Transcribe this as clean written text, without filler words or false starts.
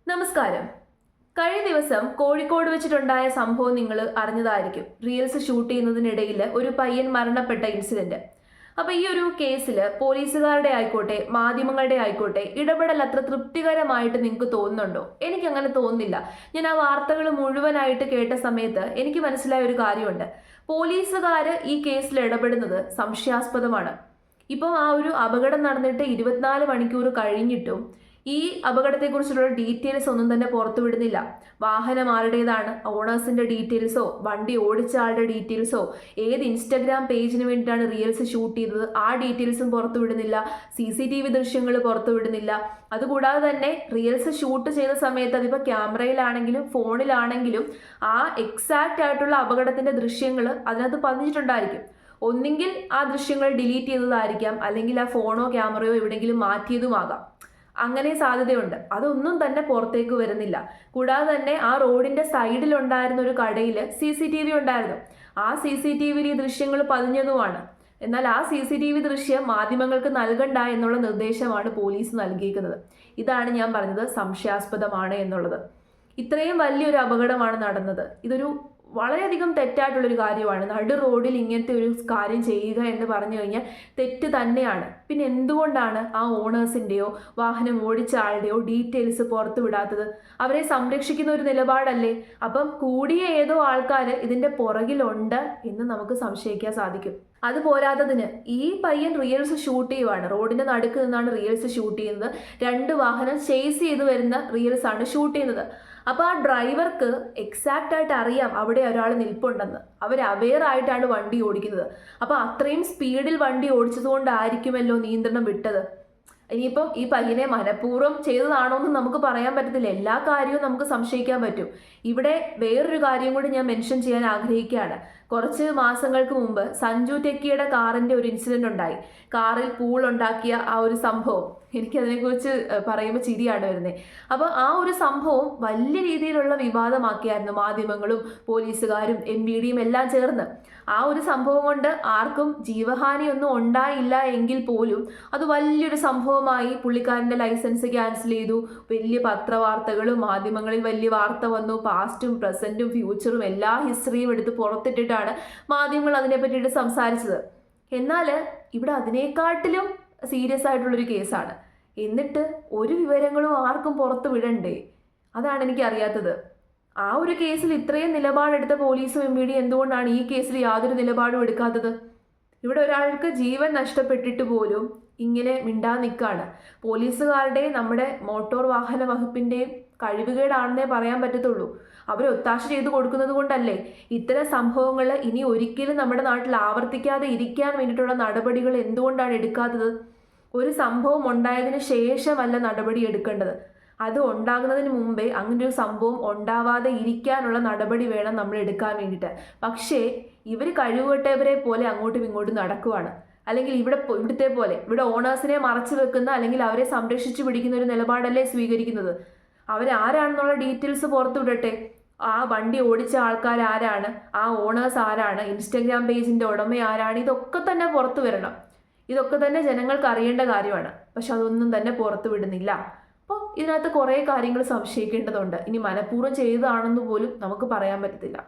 നമസ്കാരം. കഴിഞ്ഞ ദിവസം കോഴിക്കോട് വെച്ചിട്ടുണ്ടായ സംഭവം നിങ്ങൾ അറിഞ്ഞതായിരിക്കും. റീൽസ് ഷൂട്ട് ചെയ്യുന്നതിനിടയിൽ ഒരു പയ്യൻ മരണപ്പെട്ട ഇൻസിഡന്റ്. അപ്പൊ ഈ ഒരു കേസിൽ പോലീസുകാരുടെ ആയിക്കോട്ടെ മാധ്യമങ്ങളുടെ ആയിക്കോട്ടെ ഇടപെടൽ അത്ര തൃപ്തികരമായിട്ട് നിങ്ങൾക്ക് തോന്നുന്നുണ്ടോ? എനിക്ക് അങ്ങനെ തോന്നുന്നില്ല. ഞാൻ ആ വാർത്തകൾ മുഴുവനായിട്ട് കേട്ട സമയത്ത് എനിക്ക് മനസ്സിലായ ഒരു കാര്യമുണ്ട്. പോലീസുകാർ ഈ കേസിൽ ഇടപെടുന്നത് സംശയാസ്പദമാണ്. ഇപ്പം ആ ഒരു അപകടം നടന്നിട്ട് 24 മണിക്കൂർ കഴിഞ്ഞിട്ടും ഈ അപകടത്തെക്കുറിച്ചുള്ള ഡീറ്റെയിൽസ് ഒന്നും തന്നെ പുറത്തുവിടുന്നില്ല. വാഹനം ആരുടേതാണ്, ഓണേഴ്സിന്റെ ഡീറ്റെയിൽസോ വണ്ടി ഓടിച്ച ആളുടെ ഡീറ്റെയിൽസോ ഏത് ഇൻസ്റ്റഗ്രാം പേജിന് വേണ്ടിയിട്ടാണ് റീൽസ് ഷൂട്ട് ചെയ്തത് ആ ഡീറ്റെയിൽസും പുറത്തുവിടുന്നില്ല. CCTV ദൃശ്യങ്ങൾ പുറത്തുവിടുന്നില്ല. അതുകൂടാതെ തന്നെ റീൽസ് ഷൂട്ട് ചെയ്ത സമയത്ത് അതിപ്പോൾ ക്യാമറയിലാണെങ്കിലും ഫോണിലാണെങ്കിലും ആ എക്സാക്റ്റ് ആയിട്ടുള്ള അപകടത്തിന്റെ ദൃശ്യങ്ങൾ അതിനകത്ത് പതിഞ്ഞിട്ടുണ്ടായിരിക്കും. ഒന്നുകിൽ ആ ദൃശ്യങ്ങൾ ഡിലീറ്റ് ചെയ്തതായിരിക്കാം, അല്ലെങ്കിൽ ആ ഫോണോ ക്യാമറയോ എവിടെയെങ്കിലും മാറ്റിയതുമാകാം. അങ്ങനെ സാധ്യതയുണ്ട്. അതൊന്നും തന്നെ പുറത്തേക്ക് വരുന്നില്ല. കൂടാതെ തന്നെ ആ റോഡിന്റെ സൈഡിൽ ഉണ്ടായിരുന്ന ഒരു കടയിൽ CCTV ഉണ്ടായിരുന്നു. ആ CCTVയിൽ ഈ ദൃശ്യങ്ങൾ പതിഞ്ഞതുമാണ്. എന്നാൽ ആ CCTV ദൃശ്യം മാധ്യമങ്ങൾക്ക് നൽകണ്ട എന്നുള്ള നിർദ്ദേശമാണ് പോലീസ് നൽകിയിരിക്കുന്നത്. ഇതാണ് ഞാൻ പറഞ്ഞത് സംശയാസ്പദമാണ് എന്നുള്ളത്. ഇത്രയും വലിയൊരു അപകടമാണ് നടന്നത്. ഇതൊരു വളരെയധികം തെറ്റായിട്ടുള്ളൊരു കാര്യമാണ്. നടു റോഡിൽ ഇങ്ങനത്തെ ഒരു കാര്യം ചെയ്യുക എന്ന് പറഞ്ഞു കഴിഞ്ഞാൽ തെറ്റ് തന്നെയാണ്. പിന്നെ എന്തുകൊണ്ടാണ് ആ ഓണേഴ്സിൻ്റെയോ വാഹനം ഓടിച്ച ആളുടെയോ ഡീറ്റെയിൽസ് പുറത്തു വിടാത്തത്? അവരെ സംരക്ഷിക്കുന്ന ഒരു നിലപാടല്ലേ? അപ്പം കൂടിയ ഏതോ ആൾക്കാർ ഇതിൻ്റെ പുറകിലുണ്ട് എന്ന് നമുക്ക് സംശയിക്കാൻ സാധിക്കും. അത് പോരാത്തതിന് ഈ പയ്യൻ റീൽസ് ഷൂട്ട് ചെയ്യുവാണ്. റോഡിന്റെ നടുക്ക് നിന്നാണ് റീൽസ് ഷൂട്ട് ചെയ്യുന്നത്. 2 വാഹനം ചേസ് ചെയ്ത് വരുന്ന റീൽസ് ആണ് ഷൂട്ട് ചെയ്യുന്നത്. അപ്പോൾ ആ ഡ്രൈവർക്ക് എക്സാക്റ്റ് ആയിട്ട് അറിയാം അവിടെ ഒരാൾ നിൽപ്പുണ്ടെന്ന്. അവർ അവെയർ ആയിട്ടാണ് വണ്ടി ഓടിക്കുന്നത്. അപ്പോൾ അത്രയും സ്പീഡിൽ വണ്ടി ഓടിച്ചതുകൊണ്ടായിരിക്കുമല്ലോ നിയന്ത്രണം വിട്ടത്. ഇനിയിപ്പം ഈ പയ്യനെ മനഃപൂർവ്വം ചെയ്തതാണോ എന്ന് നമുക്ക് പറയാൻ പറ്റത്തില്ല. എല്ലാ കാര്യവും നമുക്ക് സംശയിക്കാൻ പറ്റും. ഇവിടെ വേറൊരു കാര്യം കൂടി ഞാൻ മെൻഷൻ ചെയ്യാൻ ആഗ്രഹിക്കുകയാണ്. കുറച്ച് മാസങ്ങൾക്ക് മുമ്പ് സഞ്ജു ടെക്കിയുടെ കാറിന്റെ ഒരു ഇൻസിഡന്റ് ഉണ്ടായി. കാറിൽ പൂൾ ഉണ്ടാക്കിയ ആ ഒരു സംഭവം, എനിക്കതിനെക്കുറിച്ച് പറയുമ്പോൾ ചിരിയാണ് വരുന്നത്. അപ്പോൾ ആ ഒരു സംഭവം വലിയ രീതിയിലുള്ള വിവാദമാക്കിയായിരുന്നു മാധ്യമങ്ങളും പോലീസുകാരും MVDയും എല്ലാം ചേർന്ന്. ആ ഒരു സംഭവം കൊണ്ട് ആർക്കും ജീവഹാനിയൊന്നും ഉണ്ടായില്ല എങ്കിൽ പോലും അത് വലിയൊരു സംഭവമായി. പുള്ളിക്കാരൻ്റെ ലൈസൻസ് ക്യാൻസൽ ചെയ്തു. വലിയ പത്രവാർത്തകളും മാധ്യമങ്ങളിൽ വലിയ വാർത്ത വന്നു. പാസ്റ്റും പ്രസന്റും ഫ്യൂച്ചറും എല്ലാ ഹിസ്റ്ററിയും എടുത്ത് പുറത്തിട്ടിട്ടാണ് മാധ്യമങ്ങൾ അതിനെ പറ്റിയിട്ട് സംസാരിച്ചത്. എന്നാൽ ഇവിടെ അതിനേക്കാട്ടിലും സീരിയസ് ആയിട്ടുള്ളൊരു കേസാണ്. എന്നിട്ട് ഒരു വിവരങ്ങളും ആർക്കും പുറത്തു വിടണ്ടേ? അതാണ് എനിക്ക് അറിയാത്തത്. ആ ഒരു കേസിൽ ഇത്രയും നിലപാടെടുത്ത പോലീസും MVD എന്തുകൊണ്ടാണ് ഈ കേസിൽ യാതൊരു നിലപാടും എടുക്കാത്തത്? ഇവിടെ ഒരാൾക്ക് ജീവൻ നഷ്ടപ്പെട്ടിട്ട് പോലും ഇങ്ങനെ മിണ്ടാതെ നിൽക്കുകയാണ്. പോലീസുകാരുടെ നമ്മുടെ മോട്ടോർ വാഹന വകുപ്പിൻ്റെയും കഴിവുകേടാണെന്നേ പറയാൻ പറ്റത്തുള്ളൂ. അവർ ഒത്താശ ചെയ്തു കൊടുക്കുന്നത് കൊണ്ടല്ലേ ഇത്തരം സംഭവങ്ങൾ ഇനി ഒരിക്കലും നമ്മുടെ നാട്ടിൽ ആവർത്തിക്കാതെ ഇരിക്കാൻ വേണ്ടിയിട്ടുള്ള നടപടികൾ എന്തുകൊണ്ടാണ് എടുക്കാത്തത്? ഒരു സംഭവം ഉണ്ടായതിനു ശേഷമല്ല നടപടി എടുക്കേണ്ടത്. അത് ഉണ്ടാകുന്നതിന് മുമ്പേ അങ്ങനെ ഒരു സംഭവം ഉണ്ടാവാതെ ഇരിക്കാനുള്ള നടപടി വേണം നമ്മൾ എടുക്കാൻ വേണ്ടിയിട്ട്. പക്ഷേ ഇവർ കഴിവുകെട്ടവരെ പോലെ അങ്ങോട്ടും ഇങ്ങോട്ടും നടക്കുവാണ്. അല്ലെങ്കിൽ ഇവിടുത്തെ പോലെ ഇവിടെ ഓണേഴ്സിനെ മറച്ചു വെക്കുന്ന അല്ലെങ്കിൽ അവരെ സംരക്ഷിച്ചു പിടിക്കുന്ന ഒരു നിലപാടല്ലേ സ്വീകരിക്കുന്നത്. അവരാരാണെന്നുള്ള ഡീറ്റെയിൽസ് പുറത്തു വിടട്ടെ. ആ വണ്ടി ഓടിച്ച ആൾക്കാർ ആരാണ്, ആ ഓണേഴ്സ് ആരാണ്, ഇൻസ്റ്റഗ്രാം പേജിന്റെ ഉടമ ആരാണ്, ഇതൊക്കെ തന്നെ പുറത്തു വരണം. ഇതൊക്കെ തന്നെ ജനങ്ങൾക്ക് അറിയേണ്ട കാര്യമാണ്. പക്ഷെ അതൊന്നും തന്നെ പുറത്തു വിടുന്നില്ല. അപ്പോൾ ഇതിനകത്ത് കുറേ കാര്യങ്ങൾ സംശയിക്കേണ്ടതുണ്ട്. ഇനി മനഃപൂർവ്വം ചെയ്തതാണെന്ന് പോലും നമുക്ക് പറയാൻ പറ്റത്തില്ല.